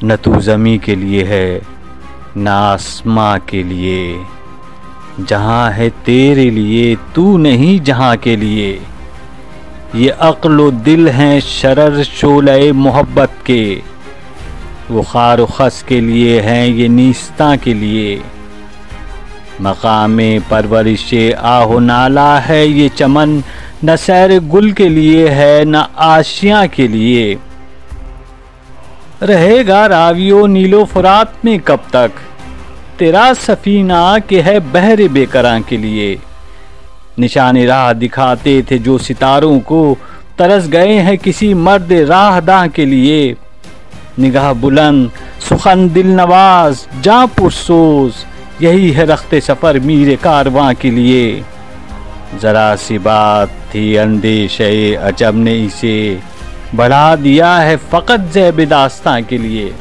न तू ज़मी के लिए है न आसमां के लिए, जहाँ है तेरे लिए तू नहीं जहाँ के लिए। ये अक्ल दिल हैं शरर शोले मोहब्बत के, वो खार खस के लिए हैं ये नीस्ता के लिए। मकामे परवरिश आहो नाला है ये चमन, न सैर गुल के लिए है न आशियाँ के लिए। रहेगा रावियो नीलो फुरात में कब तक, तेरा सफीना के है बहरे बेकरां के लिए। निशाने राह दिखाते थे जो सितारों को, तरस गए हैं किसी मर्द राहदां के लिए। निगाह बुलंद सुखन दिल नवाज जां पुरसोज, यही है रख्ते सफ़र मीरे कारवां के लिए। ज़रा सी बात थी अंदेशे अजब ने इसे बढ़ा दिया है फ़कत ज़ेब दास्तां के लिए।